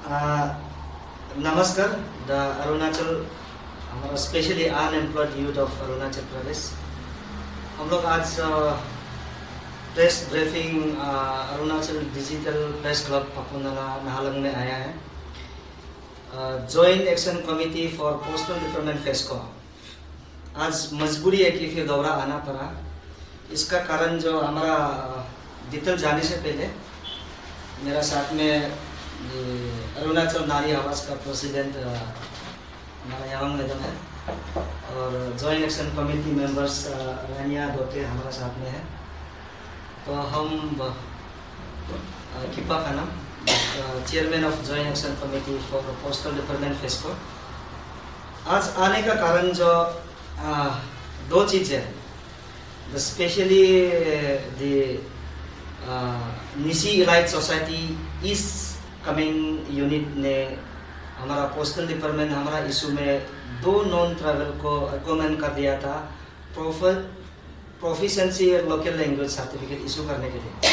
नमस्कार द अरुणाचल हमारा specially unemployed youth of Arunachal Pradesh. हम लोग आज press briefing Arunachal digital press club Papunallah Naharlagun में आया है। Joint action committee for postal department फेस्को आज मजबूरी है कि फिर दौरा आना पड़ा। इसका कारण जो हमारा डिटेल जाने से पहले मेरा साथ में अरुणाचल नारी आवास का प्रेसिडेंट हमारा यावंग मैडम है और joint action committee members Rania Dote हमारा साथ में है। तो हम Kipa Khanam chairman of joint action committee for postal department फेस्को आज आने का कारण जो दो चीज़ है। Specially the Nyishi elite society इस कमिंग यूनिट ने हमारा पोस्टल डिपार्टमेंट हमारा इशू में 2 नॉन ट्रैवल को रिकमेंड कर दिया था proficiency local language certificate issue करने के लिए।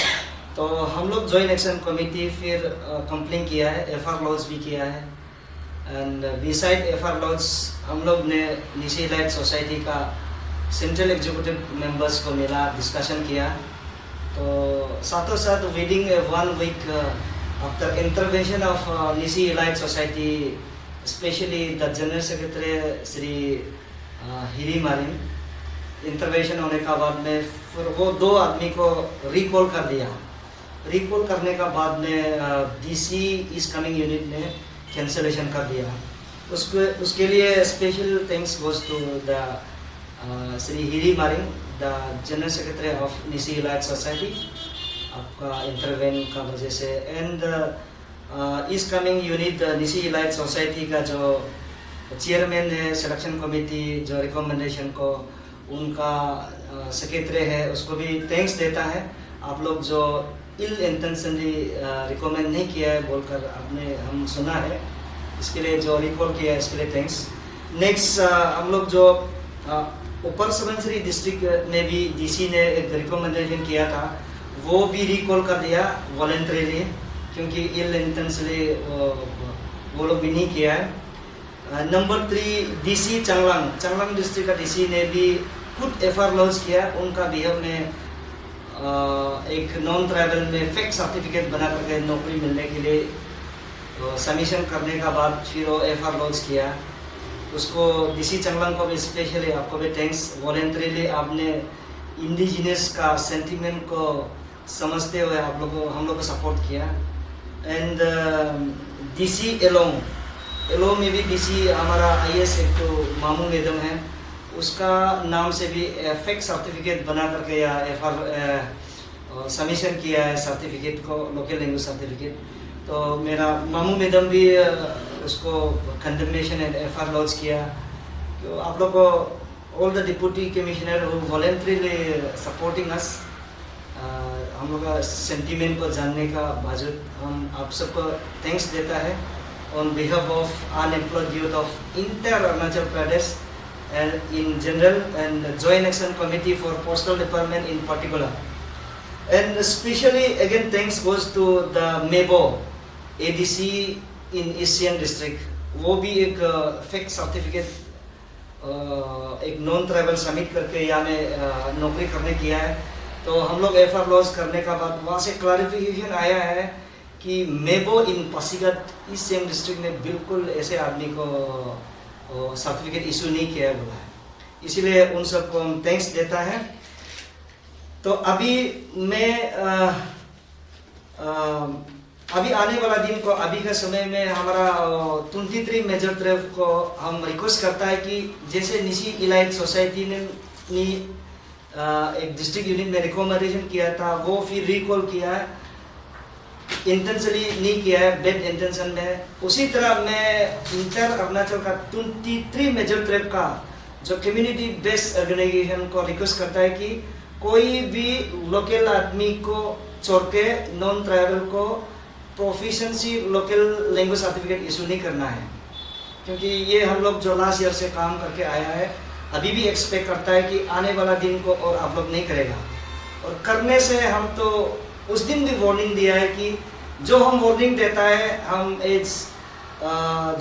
तो हम लोग जॉइंट एक्शन कमेटी फिर कंप्लेन किया है, एफआर लॉन्च भी किया है। एंड बिसाइड एफआर लॉन्च हम लोग ने निशी इलाइट सोसाइटी का सेंट्रल एग्जीक्यूटिव मेंबर्स को मिला, डिस्कशन किया। तो साथों साथ within 1 week after intervention of Nishi Elite Society, especially the General Secretary Shri Hiri Marin, intervention होने का बाद में फिर वो 2 आदमी को रिकॉल कर दिया। रिकॉल करने का बाद में डीसी इस कमिंग यूनिट ने कैंसलेशन कर दिया। उसके लिए special thanks goes to the Shri Hiri Marin, the general secretary of Nishi elite society, आपका इंटरवेन का वजह से। एंड इस coming unit Nishi elite society का जो चेयरमैन है, सिलेक्शन कमेटी जो रिकमेंडेशन को उनका सेक्रेटरी है, उसको भी थैंक्स देता है। आप लोग जो इल इंटेंशनली रिकमेंड नहीं किया है बोलकर आपने हम सुना है, इसके लिए जो रिकॉल किया है इसके लिए थैंक्स। नेक्स्ट हम लोग जो ऊपर सुबनसिरी डिस्ट्रिक्ट में भी डीसी ने एक रिकमेंडेशन किया था, वो भी रिकॉल कर दिया वॉलंटरीली, क्योंकि इल इंटेंशनली वो लोग भी नहीं किया है। नंबर 3 डीसी चांगलांग डिस्ट्रिक्ट का डीसी ने भी खुद एफआर लॉन्च किया। उनका भी हमने एक नॉन ट्राइबल में फेक सर्टिफिकेट बना करके नौकरी मिलने के लिए सबमिशन करने का बाद फिर वो एफआर लॉन्च किया। उसको डीसी चांगलांग को भी स्पेशली आपको भी थैंक्स। वॉलंटरीली आपने इंडिजिनस का सेंटिमेंट को समझते हुए आप लोग हम लोग को सपोर्ट किया। एंड डीसी एलो में भी डीसी हमारा आईएएस एक तो मामू मैडम है, उसका नाम से भी फेक सर्टिफिकेट बना करके या एफआर सबमिशन किया है सर्टिफिकेट को, लोकल लैंग्वेज सर्टिफिकेट। तो मेरा मामू मैडम भी उसको कंडेमनेशन एंड एफआर लॉन्च किया। तो आप लोग को all the deputy commissioner who voluntarily supporting us, हम लोग का सेंटीमेंट को जानने का बावजूद हम आप सबको थैंक्स देता है on behalf of unemployed youth of entire Arunachal Pradesh and in general and joint action committee for postal department in particular. And specially again thanks goes to the Mebo ADC in eastern district. वो भी एक fake certificate एक non tribal submit करके यहाँ में नौकरी करने किया है। तो हम लोग एफआर लॉन्च करने का बाद वहाँ से क्लैरिफिकेशन आया है कि मेबो इन पासीघाट ईस्ट सियांग डिस्ट्रिक्ट ने बिल्कुल ऐसे आदमी को सर्टिफिकेट इशू नहीं किया बोला है, इसीलिए उन सबको हम थैंक्स देता है। तो अभी मैं अभी आने वाला दिन को अभी के समय में हमारा 23 मेजर ट्रेफ को हम रिक्वेस्ट करता है कि जैसे निशी इलाइट सोसाइटी ने एक डिस्ट्रिक्ट यूनिट में रिकमेंडेशन किया था, वो फिर रिकॉल किया है, इंटेंशनली नहीं किया है, बेड इंटेंशन में। उसी तरह मैं इंटर अरुणाचल का 23 मेजर ट्रेफ का जो कम्युनिटी बेस्ड ऑर्गेनाइजेशन को रिक्वेस्ट करता है कि कोई भी लोकल आदमी को छोड़ के नॉन ट्राइबल को proficiency local language certificate issue नहीं करना है, क्योंकि ये हम लोग जो लास्ट ईयर से काम करके आया है अभी भी एक्सपेक्ट करता है कि आने वाला दिन को और आप लोग नहीं करेगा। और करने से हम तो उस दिन भी वार्निंग दिया है कि जो हम वार्निंग देता है, हम as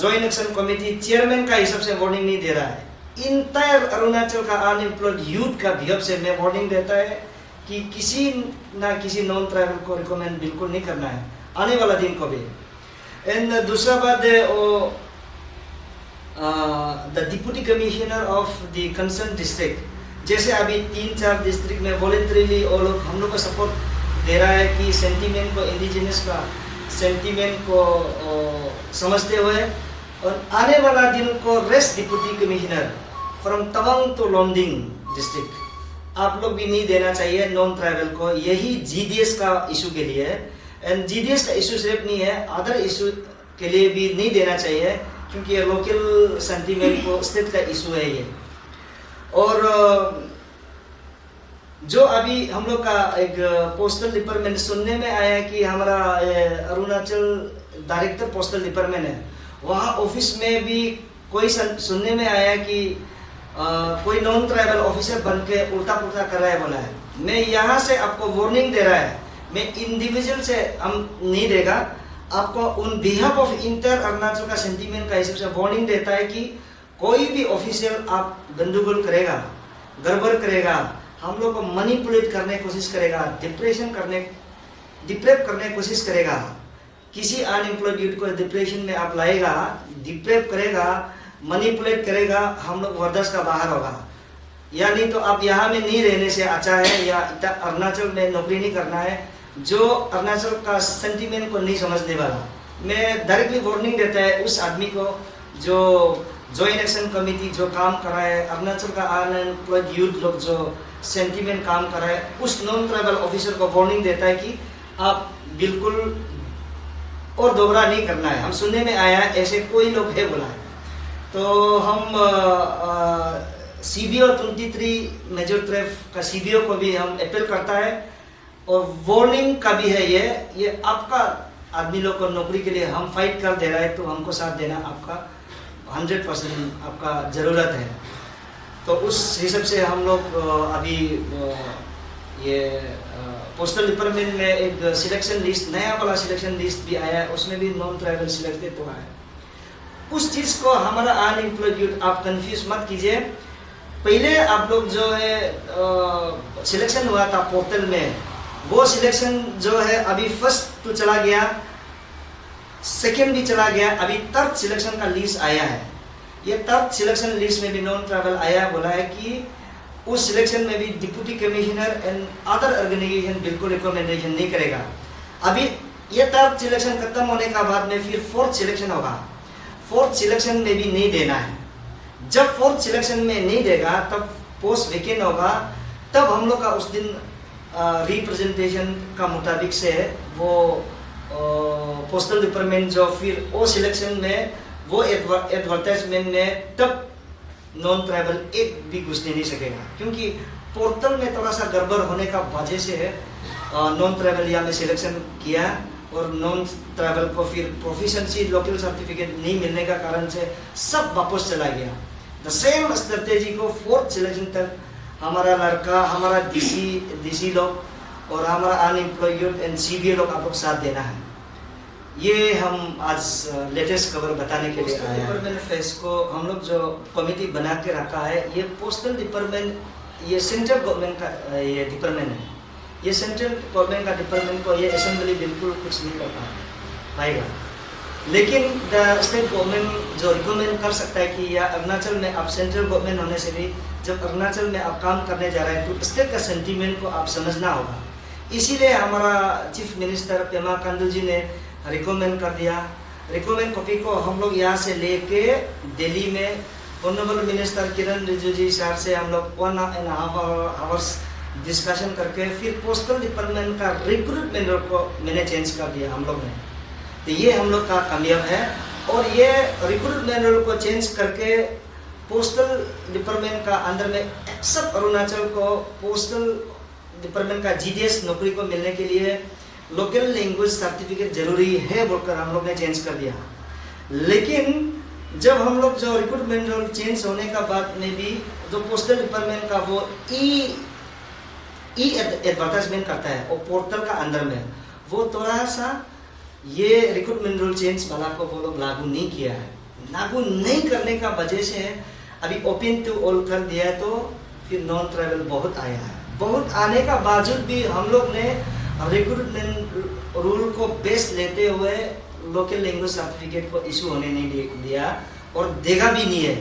joint action committee chairman का हिसाब से वार्निंग नहीं दे रहा है, इंटायर अरुणाचल का अनएम्प्लॉयड यूथ का बिहेव से मैं वार्निंग देता है कि किसी ना किसी नॉन ट्राइबल को रिकमेंड बिल्कुल नहीं करना है आने वाला दिन को भी। एंड दूसरा बात है वो the deputy commissioner of the concern district, जैसे अभी 3-4 डिस्ट्रिक्ट में वॉलेंटरीली वो लोग हम लोग को सपोर्ट दे रहा है कि सेंटीमेंट को, इंडिजिनस का सेंटीमेंट को समझते हुए और आने वाला दिन को rest deputy commissioner from Tawang to Longding district आप लोग भी नहीं देना चाहिए नॉन ट्राइबल को। यही जीडीएस का इशू के लिए है, एंड जीडीएस का इशू सिर्फ नहीं है, अदर इशू के लिए भी नहीं देना चाहिए, क्योंकि ये लोकल सेंटीमेंट को स्टेट का इशू है ये। और जो अभी हम लोग का एक पोस्टल डिपार्टमेंट सुनने में आया कि हमारा अरुणाचल डायरेक्टर पोस्टल डिपार्टमेंट है, वहाँ ऑफिस में भी कोई सुनने में आया कि कोई नॉन ट्राइबल ऑफिसर बन के उल्टा पुल्टा कर रहा है बोला है। मैं यहाँ से आपको वार्निंग दे रहा है, मैं इंडिविजुअल से हम नहीं देगा आपको, उन बिहाफ ऑफ इंटर अरुणाचल का सेंटीमेंट का हिसाब से वार्निंग देता है कि कोई भी ऑफिशियल आप गंदगोल करेगा, गड़बड़ करेगा, हम लोग को मैनिपुलेट करने की कोशिश करेगा, डिप्रेप करने की कोशिश करेगा, किसी अनएम्प्लॉयड यूथ को डिप्रेशन में आप लाएगा, डिप्रेप करेगा, मैनिपुलेट करेगा, हम लोग बर्दाश्त का बाहर होगा। या नहीं तो आप यहाँ में नहीं रहने से अच्छा है, या अरुणाचल में नौकरी नहीं करना है जो अरुणाचल का सेंटीमेंट को नहीं समझने वाला। मैं डायरेक्टली वार्निंग देता है उस आदमी को जो जॉइंट एक्शन कमेटी जो काम कर रहा है, अरुणाचल का अनएम्प्लॉयड यूथ लोग जो सेंटीमेंट काम कर रहा है, उस नॉन ट्राइबल ऑफिसर को वार्निंग देता है कि आप बिल्कुल और दोबारा नहीं करना है। हम सुनने में आया है ऐसे कोई लोग है बोला है। तो हम CBO 23 मेजर ट्रेफ का CBO को भी हम अपील करता है और वार्निंग का भी है ये आपका आदमी लोग को नौकरी के लिए हम फाइट कर दे रहा है, तो हमको साथ देना आपका 100% आपका ज़रूरत है। तो उस हिसाब से हम लोग अभी ये पोस्टल डिपार्टमेंट में एक सिलेक्शन लिस्ट, नया वाला सिलेक्शन लिस्ट भी आया है, उसमें भी नॉन ट्राइबल सिलेक्टेड हुआ है। उस चीज़ को हमारा अनएम्प्लॉयड यूथ आप कंफ्यूज मत कीजिए। पहले आप लोग जो है सिलेक्शन हुआ था पोर्टल में, वो सिलेक्शन जो है अभी फर्स्ट तो चला गया, सेकेंड भी चला गया, अभी थर्ड सिलेक्शन का लिस्ट आया है। ये थर्ड सिलेक्शन लिस्ट में भी नॉन ट्राइबल आया, बोला है कि उस सिलेक्शन में भी deputy commissioner and other organisation बिल्कुल रिकमेंडेशन नहीं करेगा। अभी ये थर्ड सिलेक्शन खत्म होने का बाद में फिर फोर्थ सिलेक्शन होगा, फोर्थ सिलेक्शन में भी नहीं देना है। जब फोर्थ सिलेक्शन में नहीं देगा तब पोस्ट वेकेंट होगा, तब हम लोग का उस दिन रिप्रेजेंटेशन का मुताबिक से वो पोस्टल डिपार्टमेंट जो फिर वो सिलेक्शन में वो एडवर्टाइजमेंट में तब नॉन ट्राइबल एक भी घुसने नहीं सकेगा, क्योंकि पोर्टल में थोड़ा सा गड़बड़ होने का वजह से नॉन ट्राइबल यहाँ में सिलेक्शन किया और नॉन ट्राइबल को फिर प्रोफिशिएंसी लोकल सर्टिफिकेट नहीं मिलने का कारण से सब वापस चला गया। द सेम स्ट्रेटेजी को फोर्थ सिलेक्शन तक हमारा लड़का, हमारा डीसी लोग और हमारा अनएम्प्लॉयड एंड CBO लोग आप लोग साथ देना है। ये हम आज लेटेस्ट खबर बताने के लिए आए हैं। फेस को हम लोग जो कमेटी बना के रखा है, ये पोस्टल डिपार्टमेंट, ये सेंट्रल गवर्नमेंट का ये डिपार्टमेंट है। ये सेंट्रल गवर्नमेंट का डिपार्टमेंट को ये असेंबली बिल्कुल कुछ नहीं कर पाएगा, लेकिन द स्टेट गवर्नमेंट जो रिकमेंड कर सकता है कि या अरुणाचल में आप सेंट्रल गवर्नमेंट होने से भी जब अरुणाचल में आप काम करने जा रहे हैं तो स्टेट का सेंटीमेंट को आप समझना होगा। इसीलिए हमारा चीफ मिनिस्टर पेमा खांडू जी ने रिकमेंड कर दिया। रिकमेंड कॉपी को हम लोग यहाँ से लेके दिल्ली में ऑनरेबल मिनिस्टर किरण रिजिजू जी सर से हम लोग 1.5 आवर्स डिस्कशन करके फिर पोस्टल डिपार्टमेंट का रिक्रूटमेंट को मैंने चेंज कर दिया हम लोग ने। तो ये हम लोग का कामयाब है और ये रिक्रूटमेंट को चेंज करके पोस्टल डिपार्टमेंट का अंदर में एक्सेप्ट अरुणाचल को पोस्टल डिपार्टमेंट का GDS नौकरी को मिलने के लिए लोकल लैंग्वेज सर्टिफिकेट जरूरी है बोलकर हम लोग ने चेंज कर दिया। लेकिन जब हम लोग जो रिक्रूटमेंट रोल चेंज होने का बाद में भी जो पोस्टल डिपार्टमेंट का वो ई एडवर्टाइजमेंट करता है और पोर्टल का अंदर में वो थोड़ा सा ये रिक्रूटमेंट रूल चेंज वाला को वो लोग लागू नहीं किया है। लागू नहीं करने का वजह से अभी ओपन टू ऑल कर दिया है, तो फिर नॉन ट्राइबल बहुत आया है। बहुत आने का बावजूद भी हम लोग ने रिक्रूटमेंट रूल को बेस लेते हुए लोकल लैंग्वेज सर्टिफिकेट को इशू होने नहीं दिया और देगा भी नहीं है।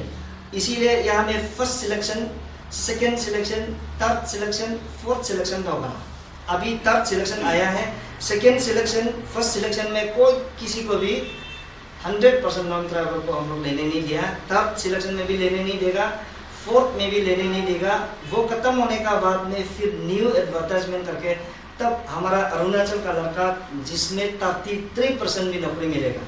इसीलिए यहाँ में first selection, second selection, third selection, fourth selection का होगा। अभी थर्ड सिलेक्शन आया है। सेकेंड सिलेक्शन, फर्स्ट सिलेक्शन में कोई किसी को भी 100% नॉन ट्राइबल को हम लोग लेने नहीं दिया। थर्ड सिलेक्शन में भी लेने नहीं देगा, फोर्थ में भी लेने नहीं देगा। वो खत्म होने का बाद में फिर न्यू एडवर्टाइजमेंट करके तब हमारा अरुणाचल का लड़का जिसमें 33% भी नौकरी मिलेगा।